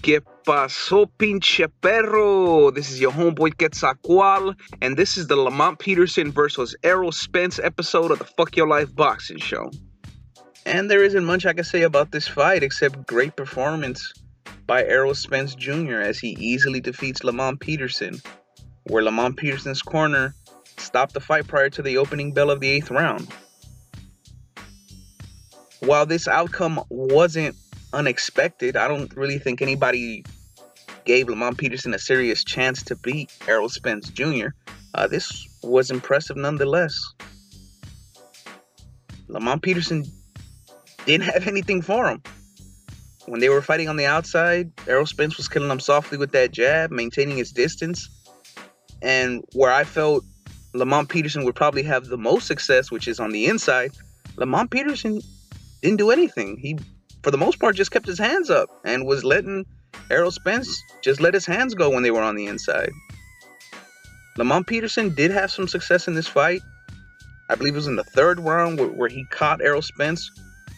¿Qué pasó, pinche perro? This is your homeboy Quetzalcoatl, and this is the Lamont Peterson versus Errol Spence episode of the Fuck Your Life Boxing Show. And there isn't much I can say about this fight except great performance by Errol Spence Jr. as he easily defeats Lamont Peterson, where Lamont Peterson's corner stopped the fight prior to the opening bell of the 8th round. While this outcome wasn't unexpected, I don't really think anybody gave Lamont Peterson a serious chance to beat Errol Spence Jr. This was impressive nonetheless. Lamont Peterson didn't have anything for him. When they were fighting on the outside, Errol Spence was killing him softly with that jab, maintaining his distance. And where I felt Lamont Peterson would probably have the most success, which is on the inside, Lamont Peterson didn't do anything. He, for the most part, just kept his hands up and was letting Errol Spence just let his hands go when they were on the inside. Lamont Peterson did have some success in this fight. I believe it was in the 3rd round where he caught Errol Spence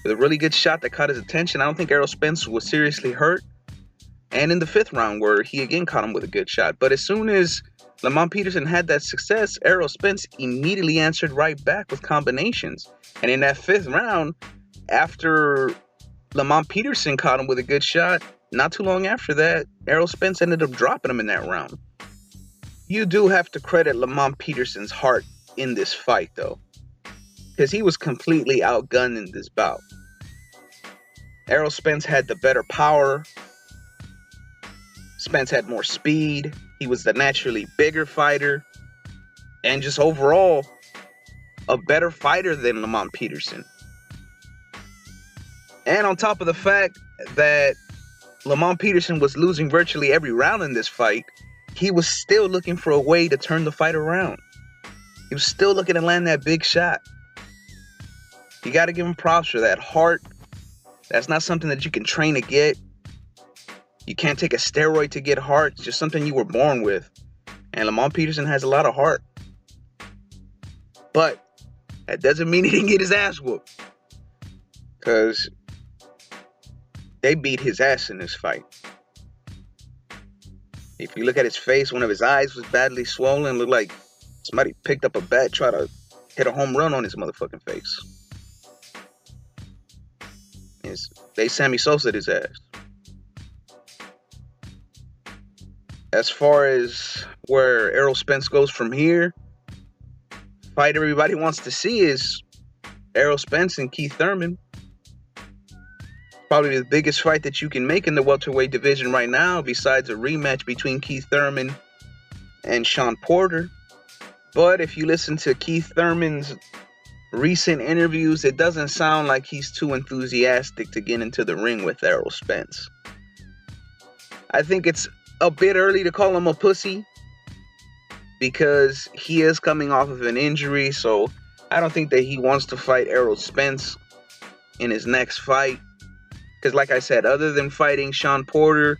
with a really good shot that caught his attention. I don't think Errol Spence was seriously hurt. And in the 5th round where he again caught him with a good shot. But as soon as Lamont Peterson had that success, Errol Spence immediately answered right back with combinations. And in that 5th round, after Lamont Peterson caught him with a good shot, not too long after that, Errol Spence ended up dropping him in that round. You do have to credit Lamont Peterson's heart in this fight, though, because he was completely outgunned in this bout. Errol Spence had the better power. Spence had more speed. He was the naturally bigger fighter. And just overall, a better fighter than Lamont Peterson. And on top of the fact that Lamont Peterson was losing virtually every round in this fight, he was still looking for a way to turn the fight around. He was still looking to land that big shot. You got to give him props for that heart. That's not something that you can train to get. You can't take a steroid to get heart. It's just something you were born with. And Lamont Peterson has a lot of heart. But that doesn't mean he didn't get his ass whooped. Because they beat his ass in this fight. If you look at his face, one of his eyes was badly swollen. Looked like somebody picked up a bat, tried to hit a home run on his motherfucking face. They Sammy Sosa'd his ass. As far as where Errol Spence goes from here, fight everybody wants to see is Errol Spence and Keith Thurman. Probably the biggest fight that you can make in the welterweight division right now, besides a rematch between Keith Thurman and Shawn Porter. But if you listen to Keith Thurman's recent interviews, it doesn't sound like he's too enthusiastic to get into the ring with Errol Spence. I think it's a bit early to call him a pussy because he is coming off of an injury, so I don't think that he wants to fight Errol Spence in his next fight. Because like I said, other than fighting Shawn Porter,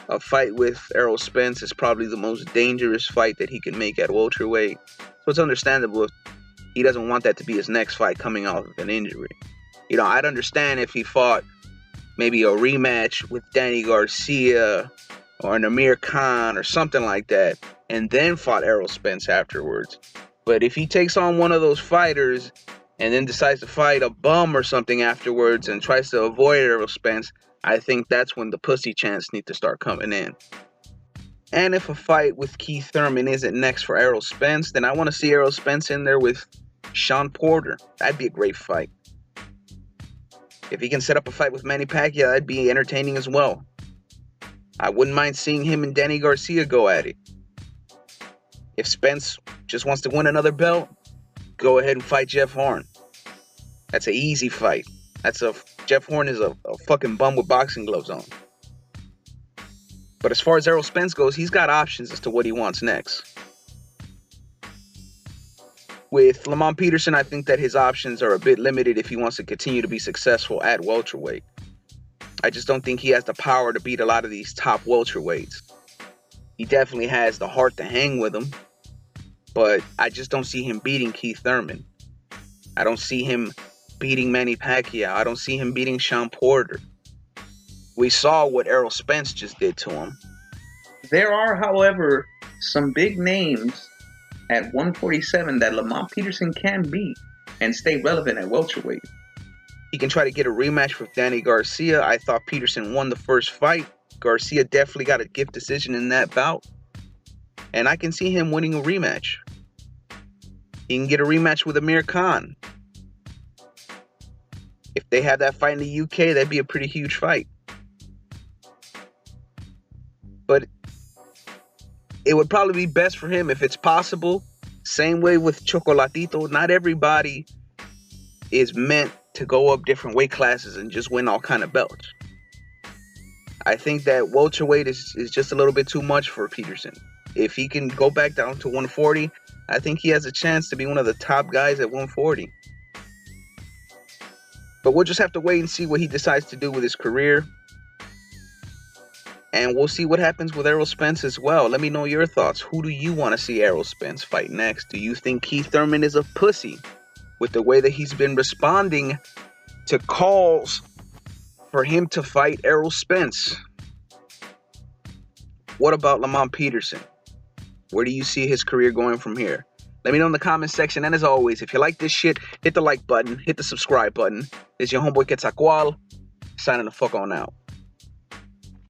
a fight with Errol Spence is probably the most dangerous fight that he can make at welterweight. So it's understandable if he doesn't want that to be his next fight coming off of an injury. You know, I'd understand if he fought maybe a rematch with Danny Garcia or an Amir Khan or something like that, and then fought Errol Spence afterwards. But if he takes on one of those fighters and then decides to fight a bum or something afterwards and tries to avoid Errol Spence, I think that's when the pussy chants need to start coming in. And if a fight with Keith Thurman isn't next for Errol Spence, then I want to see Errol Spence in there with Shawn Porter. That'd be a great fight. If he can set up a fight with Manny Pacquiao, that'd be entertaining as well. I wouldn't mind seeing him and Danny Garcia go at it. If Spence just wants to win another belt, go ahead and fight Jeff Horn. That's an easy fight. Jeff Horn is a fucking bum with boxing gloves on. But as far as Errol Spence goes, he's got options as to what he wants next. With Lamont Peterson, I think that his options are a bit limited if he wants to continue to be successful at welterweight. I just don't think he has the power to beat a lot of these top welterweights. He definitely has the heart to hang with them, but I just don't see him beating Keith Thurman. I don't see him beating Manny Pacquiao. I don't see him beating Shawn Porter. We saw what Errol Spence just did to him. There are, however, some big names at 147 that Lamont Peterson can beat and stay relevant at welterweight. He can try to get a rematch with Danny Garcia. I thought Peterson won the first fight. Garcia definitely got a gift decision in that bout. And I can see him winning a rematch. He can get a rematch with Amir Khan. If they have that fight in the UK, that'd be a pretty huge fight. But it would probably be best for him if it's possible. Same way with Chocolatito. Not everybody is meant to go up different weight classes and just win all kind of belts. I think that welterweight is just a little bit too much for Peterson. If he can go back down to 140, I think he has a chance to be one of the top guys at 140. But we'll just have to wait and see what he decides to do with his career. And we'll see what happens with Errol Spence as well. Let me know your thoughts. Who do you want to see Errol Spence fight next? Do you think Keith Thurman is a pussy with the way that he's been responding to calls for him to fight Errol Spence? What about Lamont Peterson? Where do you see his career going from here? Let me know in the comments section. And as always, if you like this shit, hit the like button, hit the subscribe button. It's your homeboy Quetzalcoatl, signing the fuck on out.